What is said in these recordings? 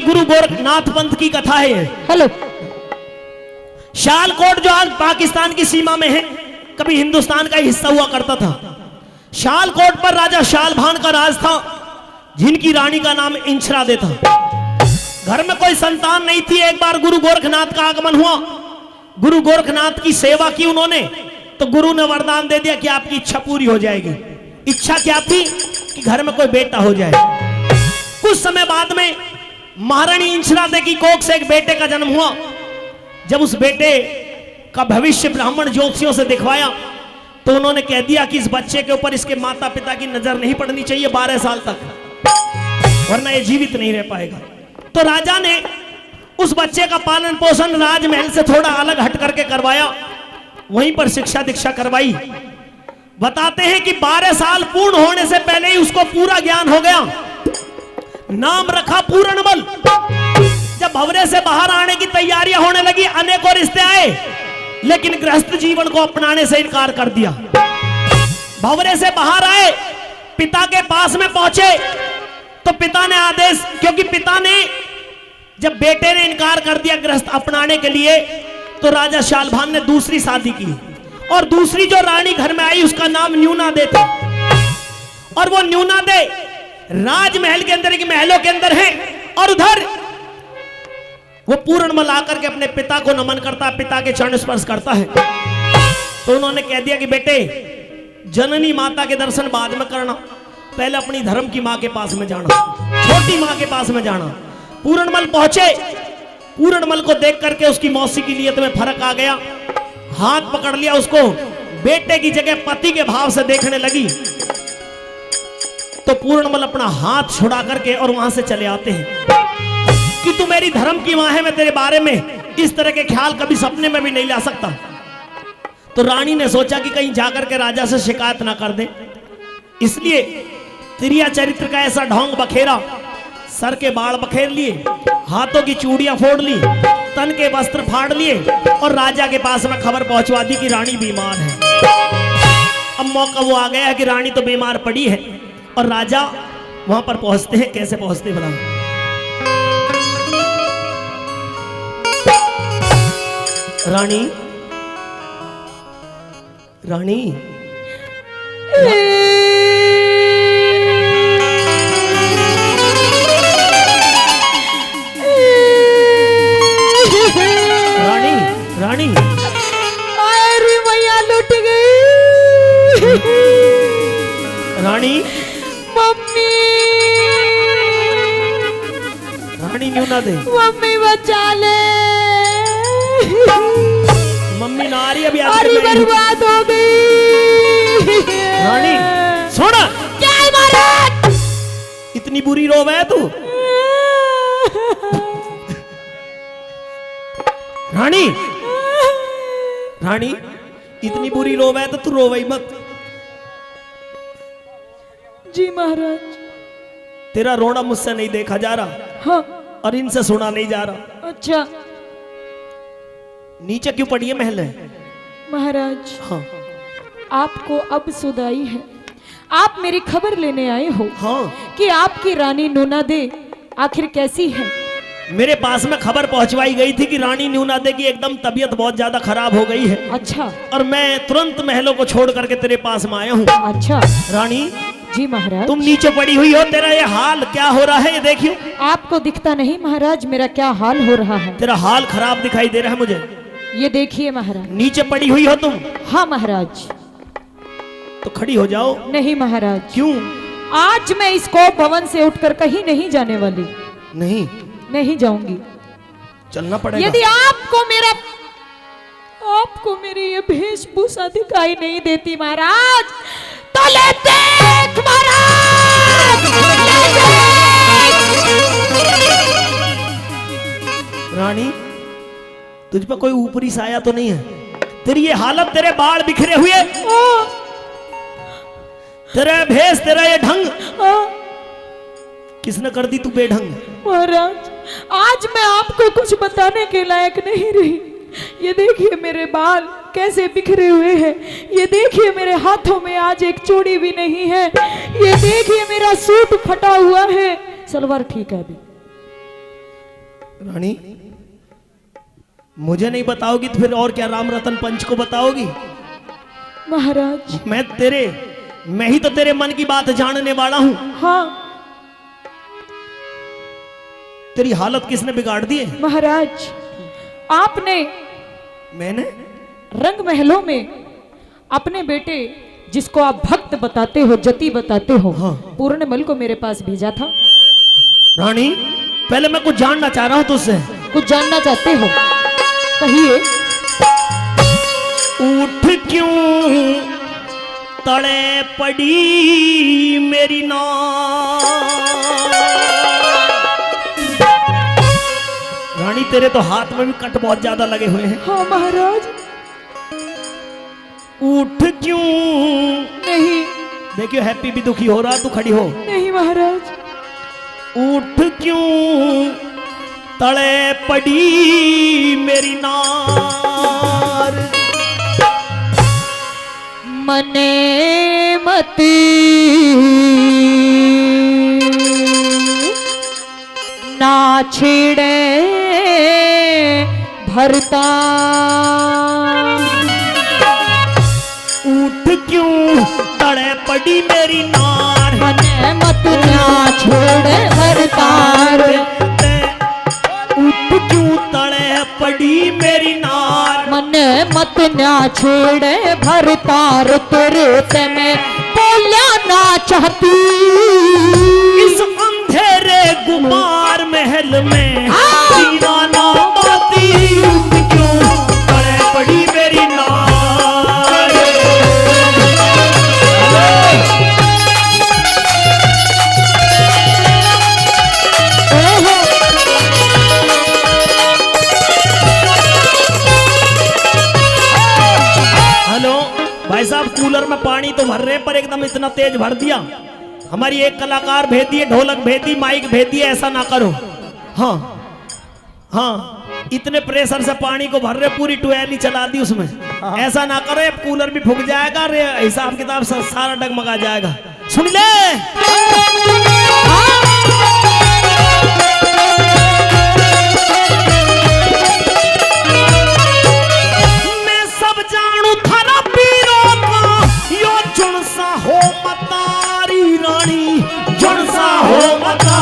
गुरु गोरखनाथ पंथ की कथा है ये। हेलो। शालकोट जो आज पाकिस्तान की सीमा में है, कभी हिंदुस्तान का हिस्सा हुआ करता था। शालकोट पर राजा शालभान का राज था, जिनकी रानी का नाम इंचरादे था। घर में कोई संतान नहीं थी। एक बार गुरु गोरखनाथ का आगमन हुआ। गुरु गोरखनाथ की सेवा की उन्होंने, तो गुरु ने वरदान दे दिया कि आपकी इच्छा पूरी हो जाएगी। इच्छा क्या थी? कि घर में कोई बेटा हो जाए। कुछ समय बाद में महारानी इंचरादे की कोख से एक बेटे का जन्म हुआ। जब उस बेटे का भविष्य ब्राह्मण ज्योतिषियों से दिखवाया, तो उन्होंने कह दिया कि इस बच्चे के ऊपर इसके माता पिता की नजर नहीं पड़नी चाहिए 12 साल तक, वरना ये जीवित नहीं रह पाएगा। तो राजा ने उस बच्चे का पालन पोषण राजमहल से थोड़ा अलग हट करके करवाया, वहीं पर शिक्षा दीक्षा करवाई। बताते हैं कि 12 साल पूर्ण होने से पहले ही उसको पूरा ज्ञान हो गया। नाम रखा पूर्णमल। जब भंवरे से बाहर आने की तैयारियां होने लगी, अनेकों रिश्ते आए, लेकिन गृहस्थ जीवन को अपनाने से इनकार कर दिया। भंवरे से बाहर आए, पिता के पास में पहुंचे, तो पिता ने आदेश, क्योंकि पिता ने जब बेटे ने इनकार कर दिया गृहस्थ अपनाने के लिए, तो राजा शालभान ने दूसरी शादी की। और दूसरी जो रानी घर में आई, उसका नाम न्यूनादे था। और वो न्यूनादे राजमहल के अंदर के महलों के अंदर है, और उधर वो पूर्णमल आकर के अपने पिता को नमन करता है, पिता के चरण स्पर्श करता है। तो उन्होंने कह दिया कि बेटे, जननी माता के दर्शन बाद में करना, पहले अपनी धर्म की मां के पास में जाना, छोटी मां के पास में जाना। पूर्णमल पहुंचे। पूर्णमल को देख करके उसकी मौसी की नियत में फर्क आ गया। हाथ पकड़ लिया, उसको बेटे की जगह पति के भाव से देखने लगी। तो पूर्णमल अपना हाथ छुड़ा करके और वहां से चले आते हैं कि तू मेरी धर्म की मां है, मैं तेरे बारे में इस तरह के ख्याल कभी सपने में भी नहीं ला सकता। तो रानी ने सोचा कि कहीं जाकर के राजा से शिकायत ना कर दे, इसलिए तिरिया चरित्र का ऐसा ढोंग बखेरा, सर के बाल बखेर लिए, हाथों की चूड़ियां फोड़ ली, तन के वस्त्र फाड़ लिए, और राजा के पास में खबर पहुंचवा दी कि रानी बीमार है। अब मौका वो आ गया है कि रानी तो बीमार पड़ी है, और राजा वहां पर पहुंचते हैं। कैसे पहुंचते हैं बता? रानी, रानी, रानी, रानी, अरे मैया लुट गई। रानी, मम्मी, रानी न्यूनादे, मम्मी बचा ले। मम्मी ना आ रही अभी। अरे बर्बाद हो गई। रानी सुन, क्या है महाराज? इतनी बुरी रोवे है तू? रानी, रानी, इतनी बुरी रोवे है तो तू रोवे ही मत। जी महाराज। तेरा रोना मुझसे नहीं देखा जा रहा, हाँ। और इनसे सुना नहीं जा रहा। अच्छा नीचे क्यों पड़ी है महल है? महाराज, हाँ आपको अब सुधाई है। आप मेरी खबर लेने आए हो हाँ। कि आपकी रानी न्यूनादे आखिर कैसी है। मेरे पास में खबर पहुंचवाई गई थी कि रानी न्यूनादे की एकदम तबीयत बहुत ज्यादा खराब हो गई है। अच्छा। और मैं तुरंत महलों को छोड़ करके तेरे पास में आया हूँ। अच्छा रानी, जी महाराज। तुम नीचे पड़ी हुई हो, तेरा ये हाल क्या हो रहा है ये देखियो। आपको दिखता नहीं महाराज मेरा क्या हाल हो रहा है? तेरा हाल खराब दिखाई दे रहा है मुझे। ये देखिए महाराज। नीचे पड़ी हुई हो तुम? हाँ महाराज। तो खड़ी हो जाओ। नहीं महाराज। क्यों? आज मैं इस कोप भवन से उठकर कहीं नहीं जाने वाली। नहीं, नहीं जाऊंगी। चलना पड़ेगा। यदि आपको मेरी ये वेशभूषा दिखाई नहीं देती महाराज, तो ले देख महाराज, ले देख। रानी, तुझ पर कोई ऊपरी साया तो नहीं है? तेरी ये हालत, तेरे बाल बिखरे हुए, तेरा भेष, तेरा ये ढंग, किसने कर दी तू बेढंग? महाराज, आज मैं आपको कुछ बताने के लायक नहीं रही। ये देखिए मेरे बाल कैसे बिखरे हुए हैं। ये देखिए मेरे हाथों में आज एक चूड़ी भी नहीं है। ये देखिए मेरा सूट फटा हुआ है। सलवार ठीक है अभी। रानी मुझे नहीं बताओगी तो फिर और क्या राम रतन पंच को बताओगी? महाराज। मैं ही तो तेरे मन की बात जानने वाला हूं। हाँ तेरी हालत किसने बिगाड़ दी है? महाराज, आपने मैंने रंग महलों में अपने बेटे जिसको आप भक्त बताते हो, जति बताते हो, हाँ। पूर्णमल को मेरे पास भेजा था। रानी पहले मैं कुछ जानना चाह रहा हूं तुझसे। कुछ जानना चाहते हो? कहिए। उठ क्यों तड़े पड़ी मेरी नार। रानी तेरे तो हाथ में भी कट बहुत ज्यादा लगे हुए हैं। हाँ महाराज। उठ क्यों? नहीं देखियो हैप्पी भी दुखी हो रहा, तू खड़ी हो। नहीं महाराज। उठ क्यों तड़े पड़ी मेरी नार। मने मती ना छेड़े भरता। उठ क्यों तड़े पड़ी मेरी नार। मने मत ना छोड़े भरतार। उठ क्यों तड़े पड़ी मेरी नार। मने मत ना छेड़े भरतार। तेरे से मैं बोलिया ना चाहती। इस अंधेरे गुमार महल में दीवाना बाती। उठ क्यों तड़े पड़ी मेरी नार। भाई साहब कूलर में पानी तो भर रहे पर एकदम इतना तेज भर दिया। हमारी एक कलाकार भेज दिए, ढोलक भेज दी, माइक भेज दिए। ऐसा ना करो। हाँ हाँ इतने प्रेशर से पानी को भर रहे, पूरी ट्वेली चला दी उसमें। ऐसा ना करो, अब कूलर भी फूक जाएगा, हिसाब किताब सारा डगमगा जाएगा। सुन ले। मैं सब जानू थारा पीरों का, यो जुनसा हो मतारी रानी, जुनसा हो मता।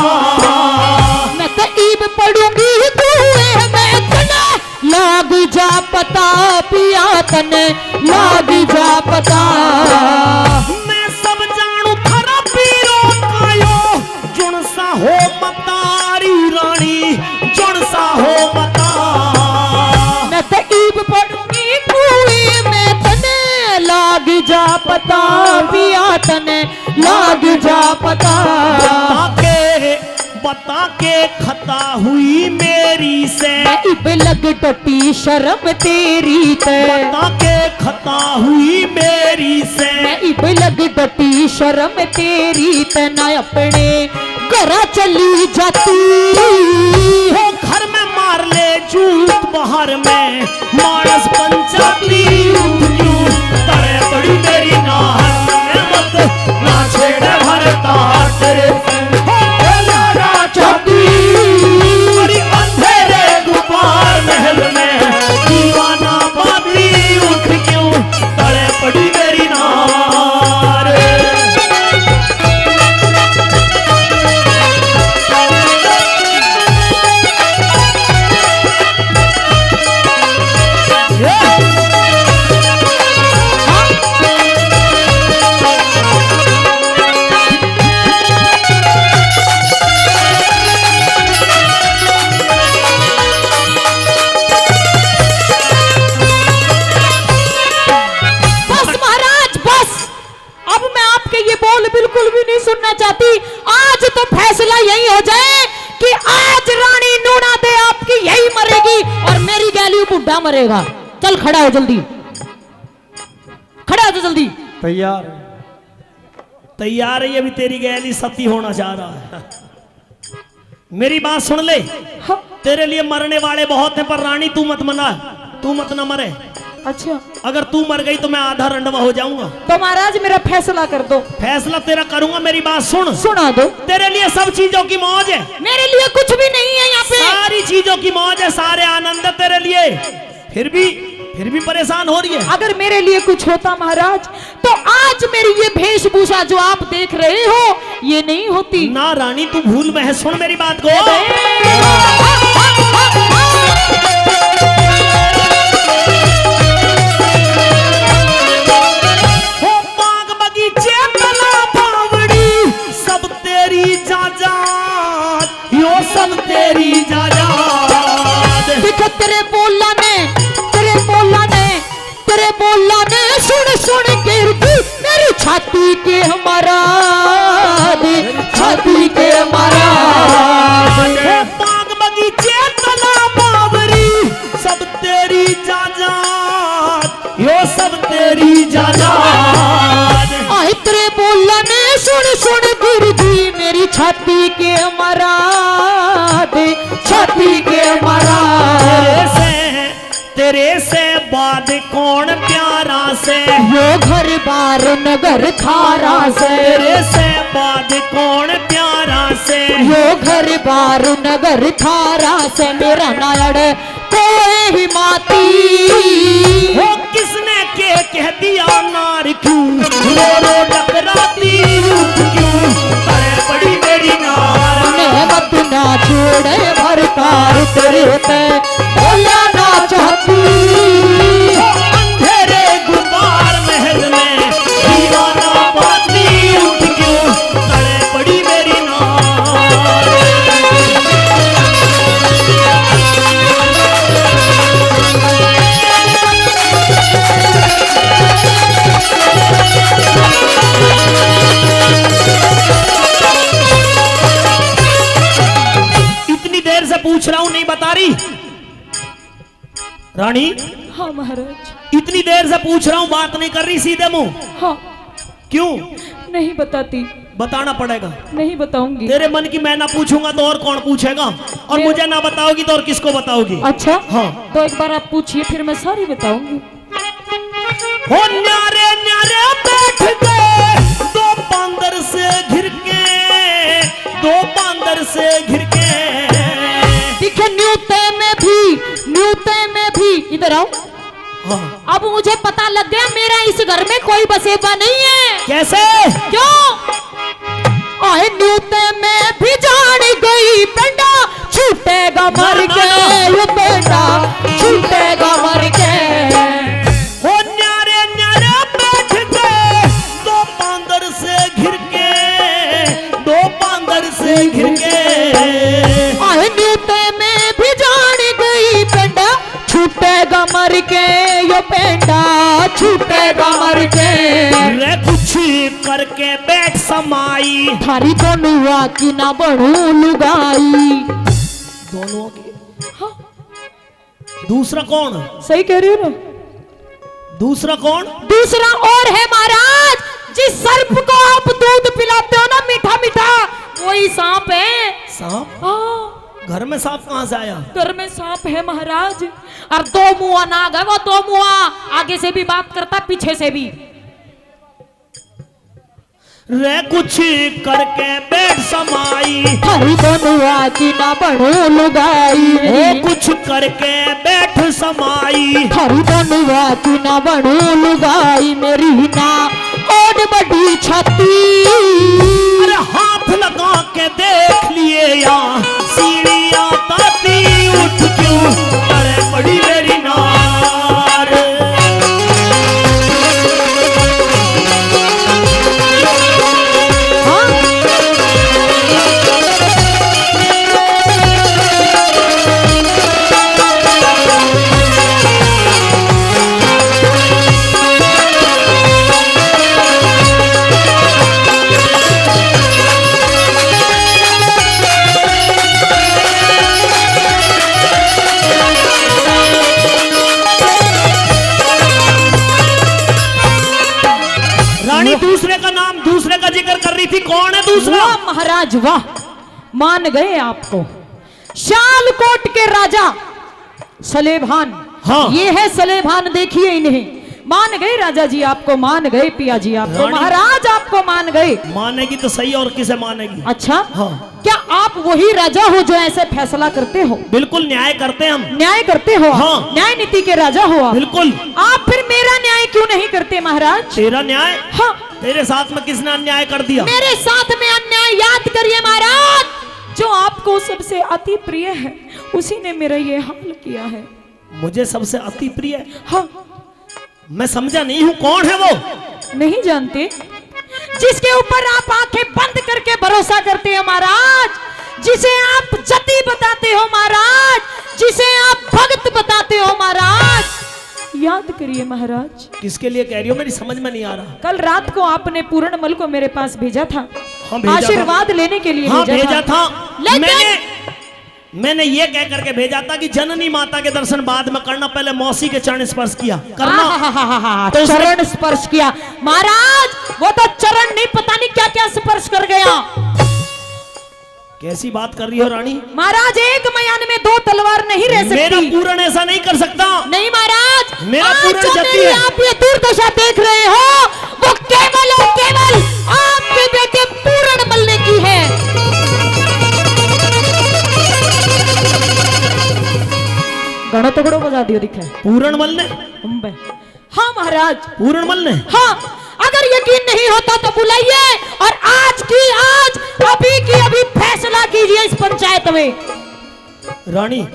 मैं कईब पढ़ूंगी कुएं में तना, लाग जा पता पिया तने, लाग जा पता। मैं सब जानू थारा पीरों का, यो जुनसा हो मतारी रानी, जुनसा हो मता। मैं कईब पढ़ूंगी कुएं में तने, लाग जा पता पिया तने, लाग जा पता। बता के खता हुई मेरी से, इब लग टटी शर्म तेरी ते। बता के खता हुई मेरी से, इब लग टटी शर्म तेरी ते। ना अपने घर चली जाती हो, घर में मार ले जूत, बाहर में मानस पंचाती। क्यों तड़े पड़ी मेरी नार, मत ना छेड़े भरता तेरे से। बड़ी अंधेरे गुबार महल में दीवाना बाती। उठ क्यों तड़े पड़ी मेरी नार। बिल्कुल भी नहीं सुनना चाहती। आज तो फैसला यही हो जाए कि आज रानी नूना दे आपकी यही मरेगी और मेरी गैली बुढ़ा मरेगा। चल खड़ा हो जल्दी, खड़ा हो जल्दी। तैयार तैयार है, अभी तेरी गैली सती होना चाह रहा है। मेरी बात सुन ले। हाँ। तेरे लिए मरने वाले बहुत हैं, पर रानी तू मत मना, तू मत न मरे। अच्छा, अगर तू मर गई तो मैं आधा रंडवा हो जाऊंगा। तो महाराज मेरा फैसला कर दो। फैसला तेरा करूंगा, मेरी बात सुन। सुना दो। तेरे लिए सब चीजों की मौज है, मेरे लिए कुछ भी नहीं है यहाँ पे। सारी चीजों की मौज है, सारे आनंद है तेरे लिए, फिर भी परेशान हो रही है। अगर मेरे लिए कुछ होता महाराज तो आज मेरी ये वेशभूषा जो आप देख रहे हो ये नहीं होती। ना रानी तू भूल में है, सुन मेरी बात को। हो बाग बगीचे तला बावड़ी सब तेरी जाजाद, यो सब तेरी जाजाद। देखो तेरे बोला ने सुन के मेरी छाती के हमारा छाती के हमारा। बाग बगीचे तला बावरी सब तेरी जाजाद, यो सब तेरी जाजाद। आए तेरे बोला ने सुन गिरदी मेरी छाती के हमारा छाती के हमारा। तेरे से बाद कौन प्यारा से, यो घर बार नगर थारा से। तेरे से बाद कौन प्यारा से, यो घर बार नगर थारा से। मेरा नायड़ कोई ही माती हो किसने के कह दिया नार क्यों, रो टकराती क्यों, अरे बड़ी मेरी नार। उन्हें मत ना छोड़े भरकार तेरे पे बोला ना चाहती। अंधेरे गुबार महल में दीवाना बाती उठ क्यों, अरे बड़ी मेरी नार। इतनी देर से पूछ रहा हूं नहीं बता रही रानी। हाँ महाराज। इतनी देर से पूछ रहा हूं बात नहीं कर रही सीधे मुंह, हाँ क्यों? नहीं बताती। बताना पड़ेगा। नहीं बताऊंगी। तेरे मन की मैं ना पूछूंगा तो और कौन पूछेगा, और मुझे ना बताओगी तो और किसको बताओगी? अच्छा हाँ। तो एक बार आप पूछिए फिर मैं सारी बताऊंगी। हो न्यारे न्यारे बैठ गए दो बांदर से घिर के, दो बांदर से घिर के। देखिए न्यूते में भी इधर आओ। हाँ। अब मुझे पता लग गया मेरा इस घर में कोई बसेबा नहीं है। कैसे? क्यों? आए न्यूते में भी जान गई बेटा छूटेगा मर के, ये बेटा छूटेगा मर के। हो न्यारे न्यारे बैठ गए दो बांदर से घिर के, दो बांदर से घिर के। आए न्यूते में भी जान गई बेटा छूटेगा मर के, ये बेटा छूटेगा मर के। रे कुछ करके बैठ समाई, थारी दोनों की ना बनू लुगाई। दोनों की। हाँ दूसरा कौन? सही कह रही हो ना? दूसरा कौन? दूसरा और है महाराज, जिस सर्प को आप दूध पिलाते हो ना मीठा मीठा, वही सांप है। सांप? हाँ घर में सांप कहां से आया? घर में सांप है महाराज। और दो मुआ नाग है वो, दो मुआ आगे से भी बात करता पीछे से भी। रे कुछ करके बैठ समाई, हरी बनुआ की ना बनू लुगाई। ओ कुछ करके बैठ समाई, हरी बनुआ की ना बनू लुगाई। मेरी ना और बड़ी छाती। अरे हाथ लगा के देख लिए या सीढ़ियां ताती उठ क्यों, अरे बड़ी मेरी नार। हाँ? रानी दूसरे का नाम, दूसरे का जिक्र कर रही थी, कौन है दूसरा? वाह महाराज वाह, मान गए आपको। शालकोट के राजा सलेभान। हाँ। ये है सलेभान, देखिए इन्हें। मान गए राजा जी आपको, मान गए पिया जी आपको, रानी- महाराज आपको मान गए। मानेगी तो सही, और किसे मानेगी? अच्छा, हाँ। क्या आप वही राजा हो जो ऐसे फैसला करते हो? बिल्कुल न्याय करते हम। न्याय करते हो? हाँ। न्याय नीति के राजा हो आप। बिल्कुल। आप फिर मेरा न्याय क्यों नहीं करते महाराज? तेरा न्याय? हाँ, तेरे साथ में किसने अन्याय कर दिया? मेरे साथ में अन्याय याद करिए महाराज, जो आपको सबसे अति प्रिय है उसी ने मेरा ये हाल किया है। मुझे सबसे अति प्रिय? हाँ, मैं समझा नहीं हूँ, कौन है वो? नहीं जानते? जिसके ऊपर आप आंखें बंद करके भरोसा करते हो महाराज, जिसे आप जति बताते हो महाराज, जिसे आप भक्त बताते हो महाराज, याद करिए महाराज। किसके लिए कह रही हो? मेरी समझ में नहीं आ रहा। कल रात को आपने पूर्णमल को मेरे पास भेजा था, हाँ, भेजा आशीर्वाद लेने के लिए हाँ, भेजा था। लेकिन मैंने ये कह करके भेजा था कि जननी माता के दर्शन बाद में करना, पहले मौसी के चरण स्पर्श किया करना। तो चरण स्पर्श किया महाराज, वो तो चरण नहीं, पता नहीं क्या क्या स्पर्श कर गया। कैसी बात कर रही हो रानी? महाराज, एक मयान में दो तलवार नहीं रह सकती। मेरा पूरण ऐसा नहीं कर सकता। नहीं महाराज, मेरा आज पूरण जो जति मेरी है। आप ये दुर्दशा देख रहे हो, वो केवल और केवल आपके बेटे पूरण मलने की है। गणो तगड़ो बजा दियो दिखे। पूरणमल ने? हाँ महाराज, पूरणमल ने? हाँ। अगर यकीन नहीं होता तो बुलाइए और आज की आज, अभी की अभी फैसला कीजिए इस पंचायत में। रानी,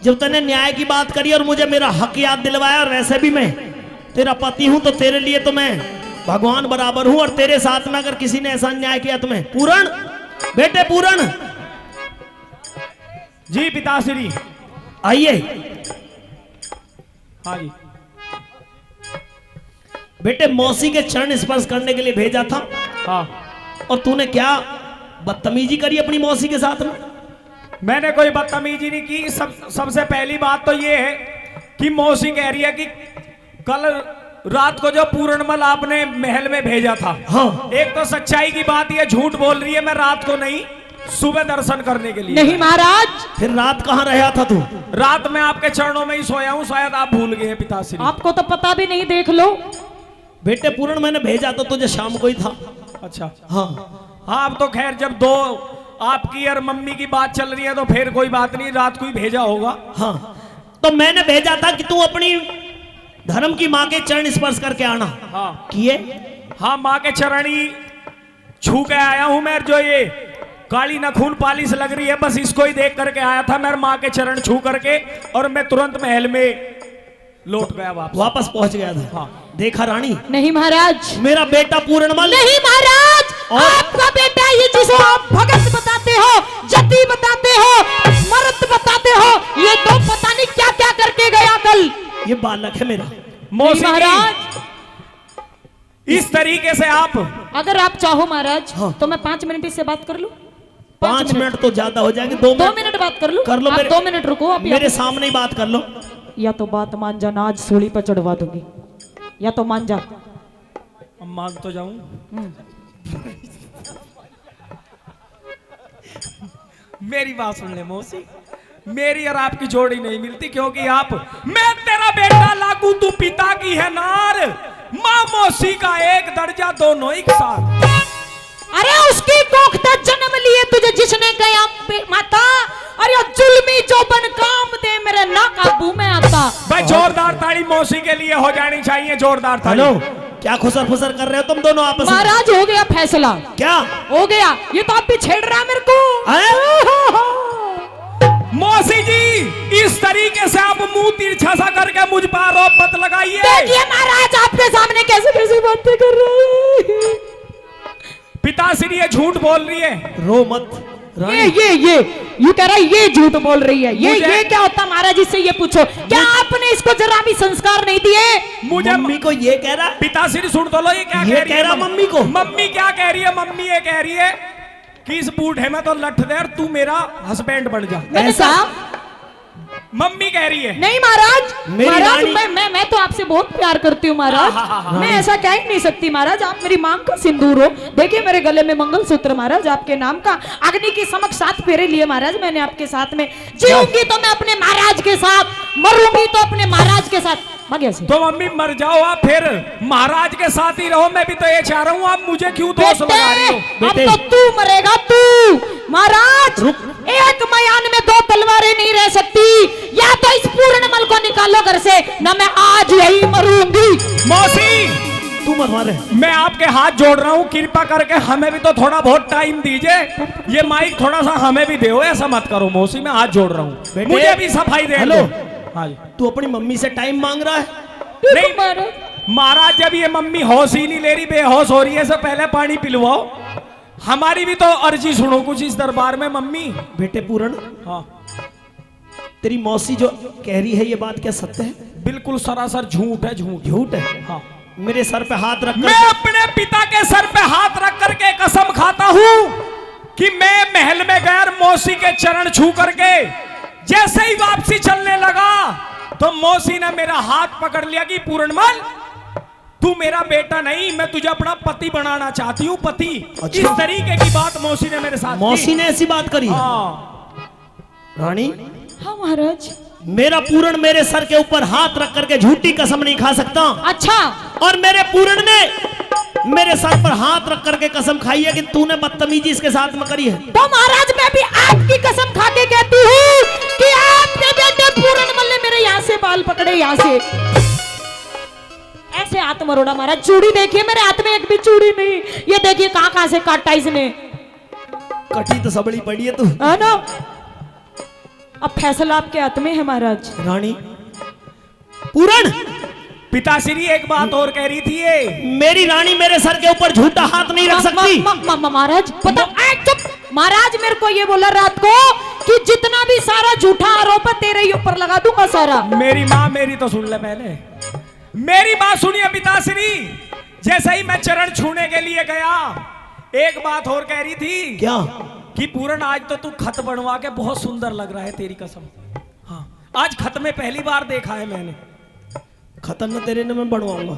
जब तूने न्याय की बात करी और मुझे मेरा हक याद दिलवाया, और वैसे भी मैं तेरा पति हूं, तो तेरे लिए तो मैं भगवान बराबर हूं, और तेरे साथ में अगर किसी ने ऐसा अन्याय किया तुम्हें, पूरण बेटे पूरण जी पिताश्री। आइए। हाँ जी बेटे, मौसी के चरण स्पर्श करने के लिए भेजा था, हाँ। और तूने क्या बदतमीजी करी अपनी मौसी के साथ में? मैंने कोई बदतमीजी नहीं की। सबसे पहली बात तो ये है कि मौसी कह रही है कि कल रात को जो पूर्णमल आपने महल में भेजा था, हाँ। एक तो सच्चाई की बात, ये झूठ बोल रही है। मैं रात को नहीं, सुबह दर्शन करने के लिए। नहीं महाराज, फिर रात कहाँ रहा था तू? रात में आपके चरणों में ही सोया हूँ, शायद आप भूल गए हैं पिताश्री। आपको तो पता भी नहीं, देख लो। बेटे पूरण, मैंने भेजा तो तुझे शाम को ही था। अच्छा हाँ हाँ, अब तो खैर जब दो आपकी और मम्मी की बात चल रही है तो फिर कोई बात नहीं, रात को ही भेजा होगा। हाँ, तो मैंने भेजा था कि तू अपनी धर्म की माँ के चरण स्पर्श करके आना। हाँ किए? हाँ, माँ के चरणी छू के आया हूं मैं। जो ये काली नखून पालिश लग रही है, बस इसको ही देख करके आया था मैं, माँ के चरण छू करके, और मैं तुरंत महल में लौट गया वापस पहुंच गया था। हाँ। देखा रानी, नहीं महाराज, मेरा बेटा पूर्णमल। नहीं महाराज, और? आपका बेटा ये जिसको आप भगत बताते हो, जति बताते हो, मर्द बताते हो, ये तो पता नहीं क्या क्या करके गया कल। ये बालक है मेरा। मौसी जी, महाराज, इस तरीके से आप, अगर आप चाहो महाराज, हाँ। तो मैं 5 मिनट इससे बात कर लूं। 5 मिनट तो ज्यादा हो जाएंगे। 2 2 मिनट बात कर लूं। कर लो। आप मेरे 2 मिनट रुको। आप मेरे सामने ही बात कर लो। या तो बात मान जाना, आज सूली पर चढ़वा दूंगी, या तो मान जा। अब मांग तो जाऊं। मेरी बात सुन ले मौसी, मेरी और आपकी जोड़ी नहीं मिलती, क्योंकि आप, मैं तेरा बेटा लागू, तू पिता की है नार, माँ मौसी का एक दर्जा, दोनों एक साथ। अरे उसकी कोख तक जन्म लिए तुझे जिसने कहा माता, अरे जुल्मी जो बन काम दे मेरे ना काबू में आता। भाई जोरदार ताड़ी मौसी के लिए हो जानी चाहिए, जोरदार ताड़ी। हेलो, क्या खुसर फुसर कर रहे हो तुम दोनों आपस में? महाराज, हो गया फैसला। क्या हो गया? ये तो आप भी छेड़ रहा है मेरे को। मौसी जी, इस तरीके से आप मुंह तिरछा सा करके मुझ पर आरोप मत लगाइए। देखिए महाराज, आपके सामने कैसे कैसे बातें कर रहे हैं। पिताश्री ये झूठ बोल रही है। रो मत रानी। ये यू कह रहा है ये झूठ बोल रही है। मुझे- ये क्या होता महाराज, इससे ये पूछो, क्या आपने इसको जरा भी संस्कार नहीं दिए? मुझे मम्मी को ये कह रहा है। पिताश्री सुन तो लो, ये क्या ये कह रही कह है रहा मम्मी को। मम्मी क्या कह रही है? मम्मी ये कह रही है कि इस बूढ़े में तो लठ दे और तू मेरा हस्बैंड बन जा। मैंने ऐसा? कहा मम्मी कह रही है। नहीं महाराज, मेरी महाराज रानी- मैं तो आपसे बहुत प्यार करती हूँ महाराज। मैं ऐसा कह ही नहीं सकती महाराज, आप मेरी मांग का सिंदूर हो। देखिए मेरे गले में मंगलसूत्र महाराज, आपके नाम का, अग्नि की समक्ष 7 फेरे लिए महाराज मैंने आपके साथ में। जीऊंगी तो मैं अपने महाराज के साथ, मरूंगी तो अपने महाराज के साथ। भाग्य से। तो मम्मी मर जाओ आप, फिर महाराज के साथ ही रहो। मैं भी तो ये चाह रहा हूँ, आप मुझे क्यों दोष लगा रही हो? अब तो तू मरेगा तू। महाराज एक मयान में दो तलवारें नहीं रह सकती, या तो इस पूर्णमल को निकालो घर से, ना मैं आज यही मरूंगी। मौसी तू मत मारे। मैं आपके हाथ जोड़ रहा हूँ, कृपा करके हमें भी तो थोड़ा बहुत टाइम दीजिए। ये माइक थोड़ा सा हमें भी दो, ऐसा मत करो मौसी, मैं हाथ जोड़ रहा हूँ, मुझे भी सफाई दे हेलो। दो। हाँ जी। तू अपनी मम्मी से टाइम मांग रहा है? नहीं महाराज, जब ये मम्मी होश ही नहीं ले रही, बेहोश हो रही है, से पहले पानी पिलवाओ। हमारी भी तो अर्जी सुनो कुछ इस दरबार में मम्मी। बेटे पूरण, हाँ तेरी मौसी जो कह रही है ये बात क्या सत्य है? बिल्कुल सरासर झूठ है, झूठ। झूठ है? हाँ। मेरे सर पे हाथ रख मैं अपने पिता के सर पे हाथ रख करके कसम खाता हूँ कि मैं महल में गया मौसी के चरण छू करके जैसे ही वापसी चलने लगा तो मौसी ने मेरा हाथ पकड़ लिया कि पूर्णमल तू मेरा बेटा नहीं, मैं तुझे अपना पति बनाना चाहती हूँ, पति। अच्छा। इस तरीके की बात मौसी ने मेरे साथ मौसी की। ने ऐसी बात करी? हाँ। रानी, हाँ महाराज। मेरा पूरण मेरे सर के ऊपर हाथ रख करके झूठी कसम नहीं खा सकता। अच्छा। और मेरे पूरण ने मेरे सर पर हाथ रख करके कसम खाई है कि तूने बदतमीजी इसके साथ में करी है। तो महाराज मैं भी आपकी कसम खा के कहती हूँ कि आपके बेटे पूर्णमल ने मेरे यहाँ से बाल पकड़े, यहाँ से ऐसे हाथ मरोड़ा महाराज। चूड़ी देखिए मेरे हाथ में, एक भी चूड़ी नहीं। ये देखिए कहाँ कहाँ से काटा इसने। कटी तो सबड़ी पड़ी है तू, है ना? अब फैसला आपके हाथ में है महाराज। रानी। पूरण, पिताश्री एक बात और कह रही थी, ये मेरी रानी मेरे सर के ऊपर झूठा हाथ नहीं रख सकती। महाराज पता चुप। महाराज मेरे को ये बोला रात को कि जितना भी सारा झूठा आरोप है तेरे ही ऊपर लगा दूंगा सारा। मेरी माँ, मेरी तो सुन ले पहले, मेरी बात सुनिए पिताश्री। जैसे ही मैं चरण छूने के लिए गया, एक बात और कह रही थी। क्या? कि पूरण आज तो तू खत बनवा के बहुत सुंदर लग रहा है, तेरी कसम। हाँ, आज खत में पहली बार देखा है मैंने। खतन न तेरे ने मैं बनवाऊंगा।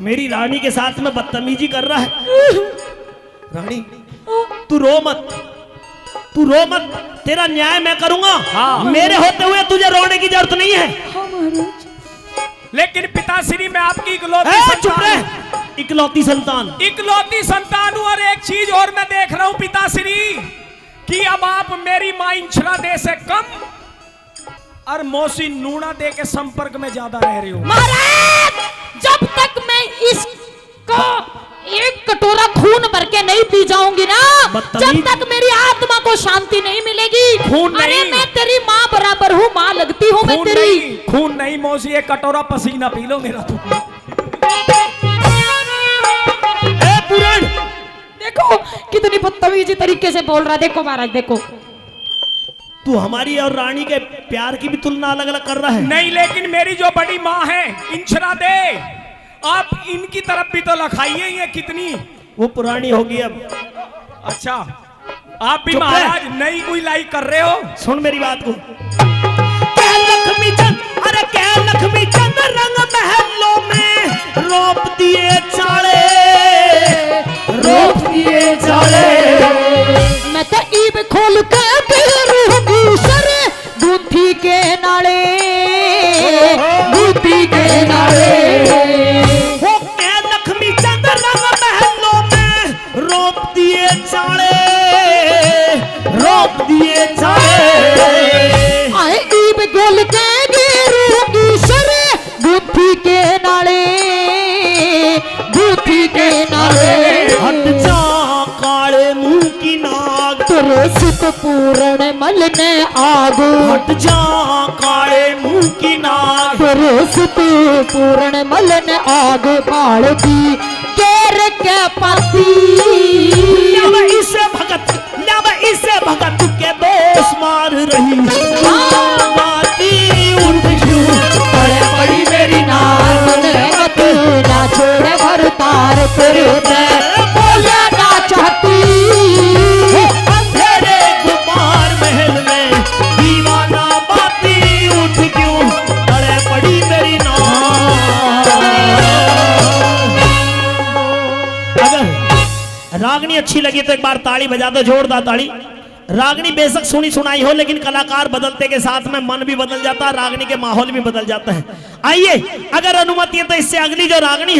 मेरी रानी के साथ में बदतमीजी कर रहा है। रानी तू रो मत, तू रो मत, तेरा न्याय मैं करूंगा। हाँ। मेरे होते हुए तुझे रोने की जरूरत नहीं है। हाँ महाराज। लेकिन पिताश्री मैं आपकी इकलौती चुप संतान, रह, इकलौती संतान, इकलौती संतान हूं। और एक चीज और मैं देख रहा हूं पिताश्री कि अब आप मेरी मां इंचरा दे से कम और मौसी नूना दे के संपर्क में ज्यादा रह रहे हो। महाराज जब तक मैं इसको एक कटोरा खून भर के नहीं पी जाऊंगी ना, जब तक मेरी आत्मा को शांति नहीं मिलेगी। खून अरे नहीं। मैं तेरी माँ बराबर हूँ, माँ लगती हूँ मैं तेरी। खून नहीं मौसी, एक कटोरा पसीना पी लो मेरा। तो पूरण, देखो कितनी बदतमीजी तरीके से बोल रहा है। देखो महाराज देखो, तू हमारी और रानी के प्यार की भी तुलना अलग अलग कर रहा है। नहीं, लेकिन मेरी जो बड़ी माँ है इंचरा दे, आप इनकी तरफ भी तो लखाइए। ये कितनी वो पुरानी होगी अब। अच्छा, आप भी चुप रह। महाराज नई कोई लाइक कर रहे हो। सुन मेरी बात को। क्या लक्ष्मी चंद, अरे क्या लक्ष्मी चंद रंग महलों में रोप दिए चाले, रोप दिए चाले। मैं तो ईब खोल के रहूंगी सर बुद्धि के नाले, बुद्धि के नाले। वो क्या लक्ष्मी चंद रंग महलों में रोप दिए चाले, रोप दिए चाले। आए ईब खोल के रहूंगी सर बुद्धि के नाले, बुद्धि के नाले। हट जा काले मुंह की नाग, सुत पूरण मल ने आग। हट जा काले मुंह की नाग। सुत पूरण मल ने आग बाल दी केर के पाती। इसे भगत, इसे भगत के दोष मार रही। बाती उठ क्यों पड़े पड़ी मेरी नाक। ना छोड़े भर तार तेरे बोले ना चाहती। अंधेरे गुबार महल में दीवाना बाती उठ क्यों पड़े पड़ी मेरी नाक। अगर रागनी अच्छी लगी तो एक बार ताली बजा दो, जोरदार ताली। रागनी बेशक सुनी सुनाई हो, लेकिन कलाकार बदलते के साथ में मन भी बदल जाता है, रागनी के माहौल भी बदल जाता है। आइए, अगर अनुमति है तो इससे अगली जो रागनी